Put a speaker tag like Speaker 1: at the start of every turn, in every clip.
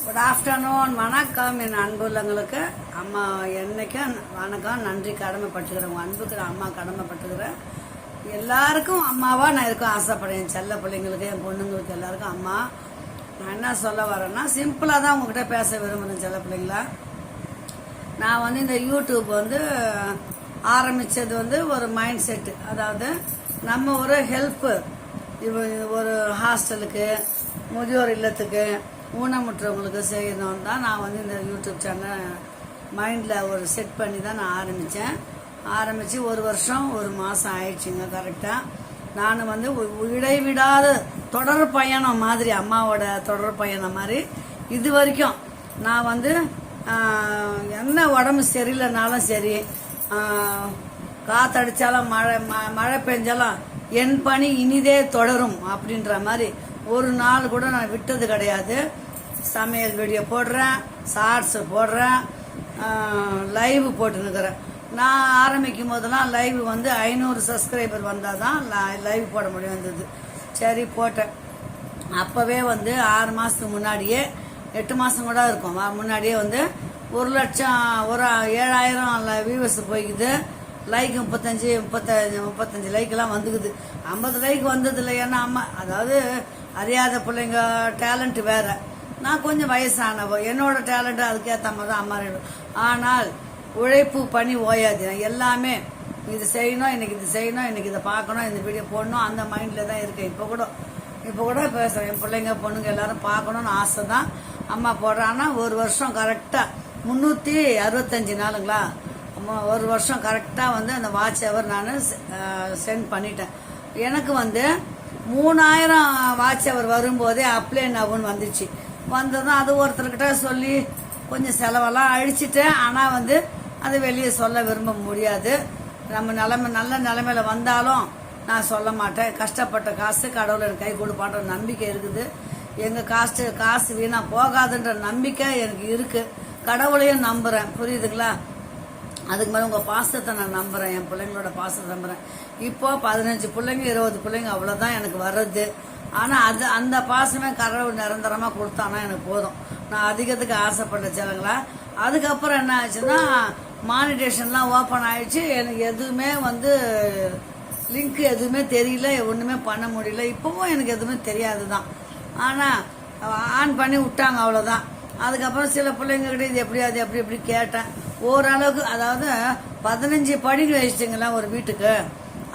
Speaker 1: Good afternoon. வணக்கம் என் அன்புள்ளங்களுக்கு. அம்மா என்னைக்கும் வணக்கம், நன்றி கடமைப்பட்டுக்கிறேன். உங்கள் அன்புக்கு அம்மா கடமைப்பட்டுக்கிறேன். எல்லாருக்கும் அம்மாவா நான் இருக்க ஆசைப்படுறேன். என் செல்ல பிள்ளைங்களுக்கு, என் பொண்ணுங்களுக்கு எல்லாருக்கும் அம்மா. நான் என்ன சொல்ல வரேன்னா, சிம்பிளாக தான் உங்ககிட்ட பேச விரும்புகிறேன். செல்ல பிள்ளைங்களா, நான் இந்த யூடியூப் ஆரம்பித்தது ஒரு மைண்ட் செட்டு. அதாவது நம்ம ஒரு ஹெல்ப்பு, ஒரு ஹாஸ்டலுக்கு, முதியோர் இல்லத்துக்கு, ஊனமுற்றவங்களுக்கு செய்யணும் தான் நான் இந்த யூடியூப் சேனல் மைண்டில் ஒரு செட் பண்ணி தான் நான் ஆரம்பித்து 1 வருஷம் 1 மாதம் ஆயிடுச்சுங்க கரெக்டாக. நான் இடைவிடாத தொடர் பயணம் மாதிரி, அம்மாவோட தொடர் பயணம் மாதிரி இது வரைக்கும் நான் என்ன உடம்பு சரியில்லைனாலும் சரி, காத்தடிச்சாலும் மழை பெஞ்சாலும் என் பணி இனிதே தொடரும் அப்படின்ற மாதிரி ஒரு நாள் கூட நான் விட்டது கிடையாது. சமையல் வீடியோ போடுறேன், ஷார்ட்ஸ் போடுறேன், லைவ் போட்டுன்னுக்கிறேன். நான் ஆரம்பிக்கும் போதெல்லாம் லைவ் 500 சப்ஸ்கிரைபர் வந்தால் தான் லைவ் போட முடியும் இருந்தது. சரி போட்டேன். அப்போவே 6 மாதத்துக்கு முன்னாடியே, 8 மாதம் கூட இருக்கும் முன்னாடியே 1 லட்சம், ஒரு 7000 வியூவர்ஸ் போய்க்குது. லைக் 35 லைக்கெல்லாம் வந்துக்குது. 50 லைக் வந்தது இல்லை. ஏன்னா அம்மா, அதாவது அறியாத பிள்ளைங்க டேலண்ட் வேற, நான் கொஞ்சம் வயசானவோ, என்னோட டேலண்ட் அதுக்கேற்ற மாதிரி தான் அம்மா. ஆனால் உழைப்பு பண்ணி ஓயாது. எல்லாமே இது செய்யணும், இன்னைக்கு இது செய்யணும், இன்னைக்கு இதை பார்க்கணும், இந்த வீடியோ போடணும், அந்த மைண்டில் தான் இருக்கேன். இப்போ கூட பேசுகிறேன். என் பிள்ளைங்க பொண்ணுங்க எல்லாரும் பார்க்கணும்னு ஆசை தான் அம்மா போடுறேன். ஆனால் 1 வருஷம் கரெக்டாக 365 நாளுங்களா, 1 வருஷம் கரெக்டாக அந்த வாட்ச் ஹவர் நான் சென்ட் பண்ணிட்டேன். எனக்கு 3000 வாட்ச் ஹவர் வரும்போதே அப்ளை நவுன்னு வந்துச்சு. வந்ததும் அது ஒருத்தர்கிட்ட சொல்லி கொஞ்சம் செலவெல்லாம் அழிச்சிட்டேன். ஆனால் அதை வெளியே சொல்ல விரும்ப முடியாது. நம்ம நல்ல நிலைமையில வந்தாலும் நான் சொல்ல மாட்டேன். கஷ்டப்பட்ட காசு கடவுள் எனக்கு கை கொடுப்பான்ற நம்பிக்கை இருக்குது. எங்கள் காசு வீணா போகாதுன்ற நம்பிக்கை எனக்கு இருக்கு. கடவுளையும் நம்புறேன், புரியுதுங்களா? அதுக்கு மேலே உங்கள் பாசத்தை நான் நம்புகிறேன், என் பிள்ளைங்களோட பாசத்தை நம்புகிறேன். இப்போ 15 பிள்ளைங்க 20 பிள்ளைங்க அவ்வளோதான் எனக்கு வர்றது. ஆனால் அந்த பாசமே கடவுள் நிரந்தரமாக கொடுத்தானா எனக்கு போதும். நான் அதிகத்துக்கு ஆசைப்பட்ட செலங்களா. அதுக்கப்புறம் என்ன ஆச்சுன்னா, மானிட்டேஷன்லாம் ஓப்பன் ஆயிடுச்சு. எனக்கு எதுவுமே லிங்க் எதுவுமே தெரியல, ஒன்றுமே பண்ண முடியல. இப்போவும் எனக்கு எதுவுமே தெரியாது தான். ஆனால் ஆன் பண்ணி விட்டாங்க, அவ்வளோதான். அதுக்கப்புறம் சில பிள்ளைங்ககிட்ட இது எப்படி கேட்டேன். ஓரளவுக்கு, அதாவது 15 படிகள் வச்சுட்டுங்களா ஒரு வீட்டுக்கு,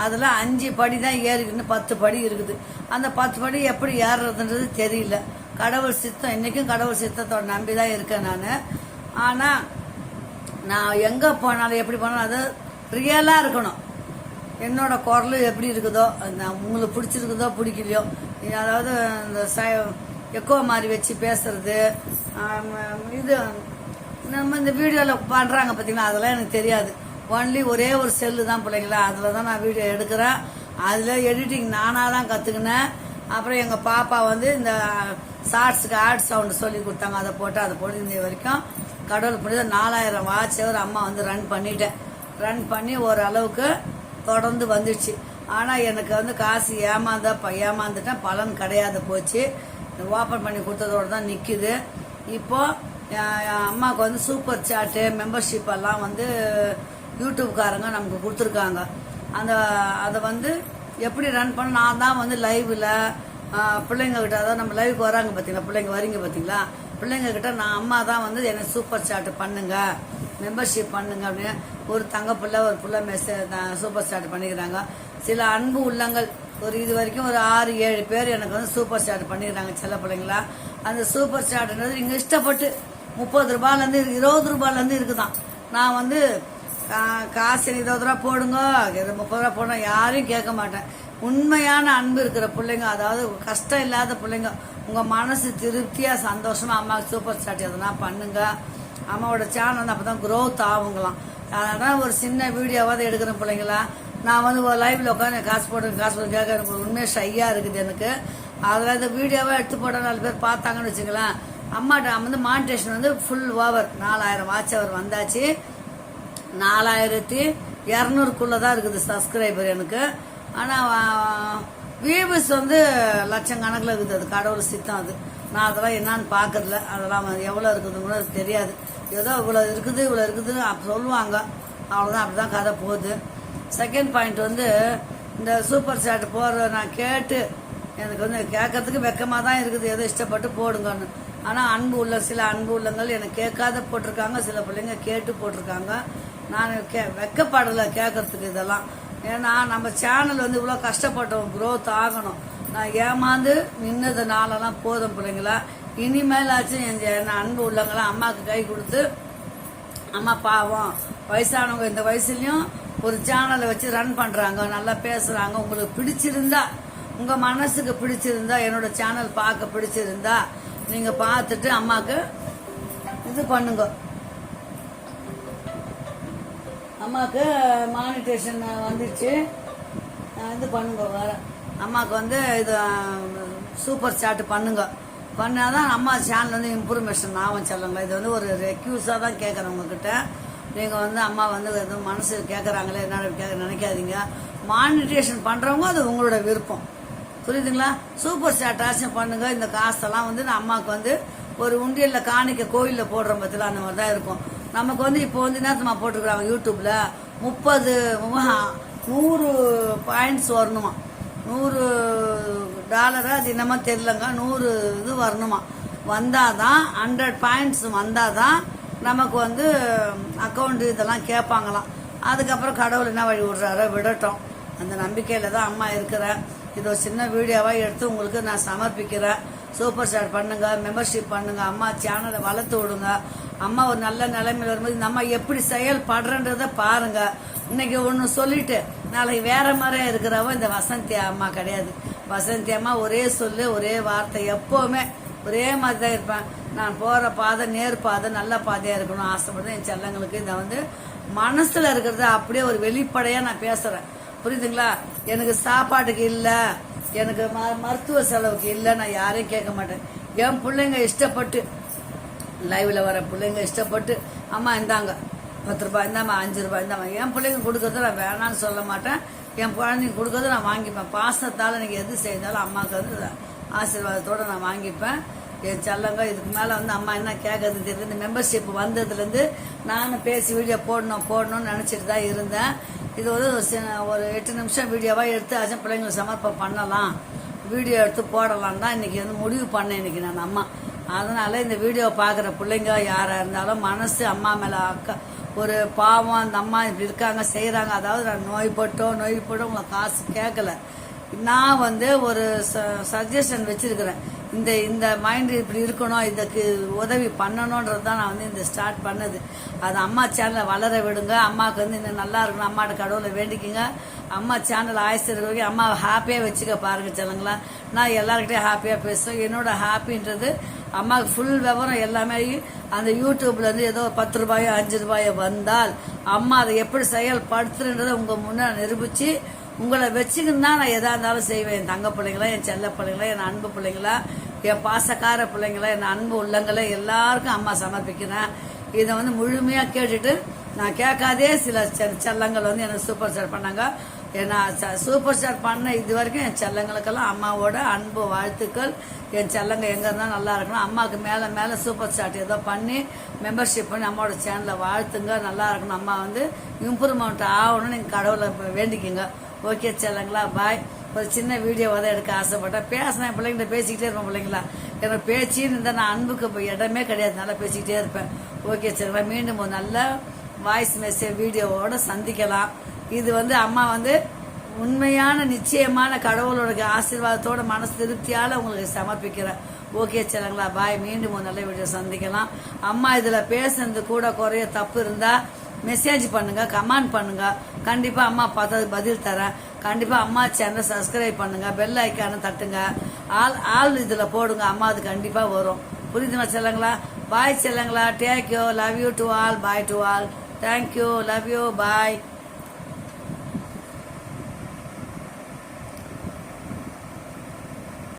Speaker 1: அதில் 5 படி தான் ஏறிக்குன்னு 10 படி இருக்குது. அந்த 10 படி எப்படி ஏறுறதுன்றது தெரியல. கடவுள் சித்தம், இன்னைக்கும் கடவுள் சித்தத்தோட நம்பி தான் இருக்கேன் நான். ஆனால் நான் எங்கே போனாலும் எப்படி போனாலும் அது ரியலாக இருக்கணும். என்னோட குரல் எப்படி இருக்குதோ, உங்களுக்கு பிடிச்சிருக்குதோ பிடிக்கலையோ, அதாவது இந்த எக்கோ மாதிரி வச்சு பேசுறது, இது நம்ம இந்த வீடியோவில் பண்ணுறாங்க பார்த்தீங்களா, அதெல்லாம் எனக்கு தெரியாது. ஒன்லி ஒரே ஒரு செல்லு தான் பிள்ளைங்களா, அதில் தான் நான் வீடியோ எடுக்கிறேன். அதில் எடிட்டிங் நானாக தான் கற்றுக்கினேன். அப்புறம் எங்கள் பாப்பா இந்த ஷார்ட்ஸுக்கு ஆட் சவுண்டு சொல்லி கொடுத்தாங்க. அதை போட்டு இந்த வரைக்கும் கடவுள் புரியுது 4000 வாட்ச் ஹவர் அம்மா ரன் பண்ணி ஓரளவுக்கு தொடர்ந்து வந்துடுச்சு. ஆனால் எனக்கு காசு ஏமாந்துட்டேன், பலன் கிடையாது போச்சு. ஓப்பன் பண்ணி கொடுத்ததோடு தான் நிற்குது. இப்போது அம்மாவுக்கு சூப்பர் சாட்டு மெம்பர்ஷிப் எல்லாம் யூடியூப்காரங்க நமக்கு கொடுத்துருக்காங்க. அதை எப்படி ரன் பண்ண, நான் தான் லைவில் பிள்ளைங்க கிட்ட, அதாவது நம்ம லைவுக்கு வராங்க பார்த்தீங்களா, பிள்ளைங்க வரீங்க பார்த்தீங்களா, பிள்ளைங்க கிட்ட நான் அம்மா தான் எனக்கு சூப்பர் சாட்டு பண்ணுங்க, மெம்பர்ஷிப் பண்ணுங்க அப்படின்னு ஒரு தங்க பிள்ளை ஒரு பிள்ளை சூப்பர் சாட் பண்ணிக்கிறாங்க. சில அன்பு உள்ளங்கள் இது வரைக்கும் ஒரு 6-7 பேர் எனக்கு சூப்பர் சாட் பண்ணிக்கிறாங்க சில பிள்ளைங்களா. அந்த சூப்பர் சாட்டுன்றது இங்கே இஷ்டப்பட்டு 30 ரூபாயிலேருந்து 20 ரூபாயிலேருந்து இருக்குதான். நான் காசு 20 ரூபா போடுங்க, 30 ரூபா போடுங்க, யாரையும் கேட்க மாட்டேன். உண்மையான அன்பு இருக்கிற பிள்ளைங்க, அதாவது கஷ்டம் இல்லாத பிள்ளைங்க, உங்கள் மனசு திருப்தியாக சந்தோஷமாக அம்மாவுக்கு சூப்பர் சாட் எதுனா பண்ணுங்க. அம்மாவோட சேனல் அப்போ தான் க்ரோத் ஆகுங்களாம். அதனால் ஒரு சின்ன வீடியோவாவது எடுக்கிற பிள்ளைங்களா. நான் ஒரு லைவில் உட்காந்து காசு போட்டு கேட்க எனக்கு உண்மையாக ஷையாக இருக்குது எனக்கு. அதில் இந்த வீடியோவை எடுத்து போட 4 பேர் பார்த்தாங்கன்னு வச்சுங்களேன். அம்மாட்ட monetisation full over 4000 watch hour வந்தாச்சு. 4200 தான் இருக்குது சப்ஸ்கிரைபர் எனக்கு. ஆனால் வியூவர்ஸ் லட்சக்கணக்கில் இருக்குது. அது கடவுள் சித்தம். அது நான் அதெல்லாம் என்னன்னு பார்க்கறதில்ல. அதெல்லாம் எவ்வளோ இருக்குதுன்னு கூட தெரியாது. ஏதோ இவ்வளோ இருக்குதுன்னு சொல்லுவாங்க, அவ்வளோதான். அப்படி தான் கதை போகுது. செகண்ட் பாயிண்ட் வந்து இந்த சூப்பர் சாட் போடுற நான் கேட்டு எனக்கு வந்து கேட்கறதுக்கு வெக்கமாக தான் இருக்குது, ஏதோ இஷ்டப்பட்டு போடுங்கன்னு. ஆனால் சில அன்பு உள்ளங்கள் எனக்கு கேட்காத போட்டிருக்காங்க, சில பிள்ளைங்க கேட்டு போட்டிருக்காங்க. நான் வெக்கப்படலை கேட்கறதுக்கு இதெல்லாம். ஏன்னா நம்ம சேனல் வந்து இவ்வளோ கஷ்டப்பட்டோம், க்ரோத் ஆகணும். நான் ஏமாந்து நின்னதுனாலலாம் போதும் பிள்ளைங்களா. இனிமேலாச்சும் என் அன்பு உள்ளவங்களாம் அம்மாவுக்கு கை கொடுத்து, அம்மா பாவம் வயசானவங்க இந்த வயசுலயும் ஒரு சேனலை வச்சு ரன் பண்றாங்க, நல்லா பேசுறாங்க. உங்களுக்கு பிடிச்சிருந்தா, உங்க மனசுக்கு பிடிச்சிருந்தா, என்னோட சேனல் பார்க்க பிடிச்சிருந்தா நீங்க பார்த்துட்டு அம்மாக்கு இது பண்ணுங்க. அம்மாவுக்கு மானிட்டேஷன் வந்துச்சு, இது பண்ணுங்க. வர அம்மாவுக்கு வந்து இது சூப்பர் சாட் பண்ணுங்க. பண்ணாதான் அம்மா சேனல் வந்து இம்ப்ரூவ்மெஷன் ஆகும் சொல்லுங்க. இது வந்து ஒரு ரெக்யூஸாக தான் கேட்குறேன் உங்ககிட்ட. நீங்கள் வந்து அம்மா வந்து எதுவும் மனசு கேட்குறாங்களே என்ன நினைக்காதீங்க. மானிட்டேஷன் பண்ணுறவங்க அது உங்களோட விருப்பம், புரியுதுங்களா. சூப்பர் சாட் ஆச்சும் பண்ணுங்க. இந்த காசெல்லாம் வந்து நான் அம்மாவுக்கு வந்து ஒரு உண்டியல்ல காணிக்க கோயிலில் போடுற பத்தில அந்த மாதிரி தான் இருக்கும். நமக்கு வந்து இப்போ வந்து நேரத்துமா போட்டுருக்குறாங்க யூடியூப்ல 100 பாயிண்ட்ஸ் வரணுமா, $100 அது என்னமோ தெரியலங்க. 100 இது வரணுமா, வந்தாதான் 100 பாயிண்ட்ஸ் வந்தாதான் நமக்கு வந்து அக்கௌண்ட் இதெல்லாம் கேட்பாங்களாம். அதுக்கப்புறம் கடவுள் என்ன வழி விடுறாரோ விடட்டும், அந்த நம்பிக்கையில தான் அம்மா இருக்கிறேன். இது ஒரு சின்ன வீடியோவாக எடுத்து உங்களுக்கு நான் சமர்ப்பிக்கிறேன். சூப்பர் ஸ்டார் பண்ணுங்க, மெம்பர்ஷிப் பண்ணுங்க, அம்மா சேனலை வளர்த்து விடுங்க. அம்மா ஒரு நல்ல நிலைமையில் வரும்போது இந்த அம்மா எப்படி செயல்படுறன்றத பாருங்க. இன்னைக்கு ஒன்று சொல்லிட்டு நாளைக்கு வேற மாதிரியே இருக்கிறவோ இந்த வசந்தி அம்மா கிடையாது. வசந்தி அம்மா ஒரே சொல்லு, ஒரே வார்த்தை, எப்பவுமே ஒரே மாதிரி தான் இருப்பேன். நான் போற பாதை நேர் பாதை, நல்ல பாதையா இருக்கணும் ஆசைப்படுறேன். என் செல்லங்களுக்கு இந்த வந்து மனசுல இருக்கிறத அப்படியே ஒரு வெளிப்படையா நான் பேசுறேன், புரியுதுங்களா. எனக்கு சாப்பாட்டுக்கு இல்ல, எனக்கு மருத்துவ செலவுக்கு இல்ல, நான் யாரையும் கேட்க மாட்டேன். என் பிள்ளைங்க இஷ்டப்பட்டு, லைவ்ல வர பிள்ளைங்க இஷ்டப்பட்டு அம்மா இந்தாங்க ₹10 இந்தாம்மா, ₹5 இந்தாம்மா, என் பிள்ளைங்க கொடுக்கறது நான் வேணான்னு சொல்ல மாட்டேன். என் குழந்தைங்க கொடுக்கறது நான் வாங்கிப்பேன். பாசத்தால நீங்க எது செய்தாலும் அம்மாவுக்கு வந்து ஆசீர்வாதத்தோட நான் வாங்கிப்பேன். என் செல்லங்க இதுக்கு மேல வந்து அம்மா என்ன கேட்கறது தெரியுது. இந்த மெம்பர்ஷிப் வந்ததுலேருந்து நானும் பேசி வீடியோ போடணும்னு நினைச்சிட்டு தான் இருந்தேன். இது ஒரு 8 நிமிஷம் வீடியோவா எடுத்து அஜன் பிள்ளைங்களுக்கு சமர்ப்பம் பண்ணலாம், வீடியோ எடுத்து போடலாம் தான் இன்னைக்கு வந்து முடிவு பண்ணேன் இன்னைக்கு நான் அம்மா. அதனால இந்த வீடியோ பார்க்குற பிள்ளைங்க யாரா இருந்தாலும் மனசு அம்மா மேல ஒரு பாவம், அந்த அம்மா இப்படி இருக்காங்க செய்யறாங்க. அதாவது நான் நோய்பட்டோ உங்களை காசு கேட்கல. நான் வந்து ஒரு சஜஷன் வச்சிருக்கிறேன். இந்த மைண்ட் இப்படி இருக்கணும், இதுக்கு உதவி பண்ணணும்ன்றது தான் நான் வந்து இந்த ஸ்டார்ட் பண்ணது. அது அம்மா சேனலை வளர விடுங்க. அம்மாவுக்கு வந்து இன்னும் நல்லா இருக்கணும், அம்மாட்ட கடவுளை வேண்டிக்குங்க. அம்மா சேனல் ஆயிரத்தி இருக்கிறவங்க அம்மாவை ஹாப்பியாக வச்சுக்க பாருங்க சொல்லுங்களா. நான் எல்லாருக்கிட்டையும் ஹாப்பியாக பேசுவேன். என்னோட ஹாப்பின்றது அம்மாவுக்கு ஃபுல் விவரம் எல்லாமே அந்த யூடியூப்ல இருந்து ஏதோ ₹10 ₹5 வந்தால் அம்மா அதை எப்படி செயல்படுத்துறன்றதை உங்க முன்ன நிரூபிச்சு உங்களை வச்சுக்கின்னு தான் நான் எதா இருந்தாலும் செய்வேன். என் தங்க பிள்ளைங்களா, என் செல்ல பிள்ளைங்களா, என் அன்பு பிள்ளைங்களா, என் பாசக்கார பிள்ளைங்களா, என் அன்பு உள்ளங்களை எல்லாருக்கும் அம்மா சமர்ப்பிக்கிறேன். இதை வந்து முழுமையா கேட்டுட்டு நான் கேட்காதே சில செல்லங்கள் வந்து எனக்கு சூப்பர் ஸ்டார் பண்ணாங்க. நான் சூப்பர் ஸ்டார் பண்ண இது வரைக்கும் என் செல்லங்களுக்கெல்லாம் அம்மாவோட அன்பு வாழ்த்துக்கள். என் செல்லங்க எங்க இருந்தா நல்லா இருக்கணும். அம்மாவுக்கு மேல மேல சூப்பர் ஸ்டார் ஏதோ பண்ணி மெம்பர்ஷிப் பண்ணி அம்மாவோட சேனலை வாழ்த்துங்க, நல்லா இருக்கணும். அம்மா வந்து இம்ப்ரூவ்மெண்ட் ஆகணும்னு நீங்க கடவுளை வேண்டிக்குங்க. ஓகே செல்லங்களா, பாய். ஒரு சின்ன வீடியோவை தான் எடுக்க ஆசைப்பட்டேன். பேசினேன் பிள்ளைங்கிட்ட பேசிக்கிட்டே இருப்பேன். பிள்ளைங்களா எனக்கு பேச்சின்னு இருந்தால் நான் அன்புக்கு இடமே கிடையாது, நல்லா பேசிக்கிட்டே இருப்பேன். ஓகே செல்லங்களா, மீண்டும் ஒரு நல்ல வாய்ஸ் மெசேஜ் வீடியோவோட சந்திக்கலாம். இது வந்து அம்மா வந்து உண்மையான நிச்சயமான கடவுளோட ஆசீர்வாதத்தோட மனசு திருப்தியால உங்களுக்கு சமர்ப்பிக்கிறேன். ஓகே செல்லங்களா, பாய். மீண்டும் ஒரு நல்ல வீடியோ சந்திக்கலாம். அம்மா இதுல பேசுறது கூட குறைய தப்பு இருந்தா மெசேஜ் பண்ணுங்க, கமெண்ட் பண்ணுங்க. கண்டிப்பா அம்மா பார்த்தது பதில் தரேன். கண்டிப்பா அம்மா சேனலை சப்ஸ்கிரைப் பண்ணுங்க, பெல் ஐக்கான தட்டுங்க, ஆல் இதுல போடுங்க. அம்மா அது கண்டிப்பா வரும். புரியுதுங்களா செல்லங்களா? பாய் செல்லங்களா. Take you, love you to all, bye to all. Thank you, love you, bye.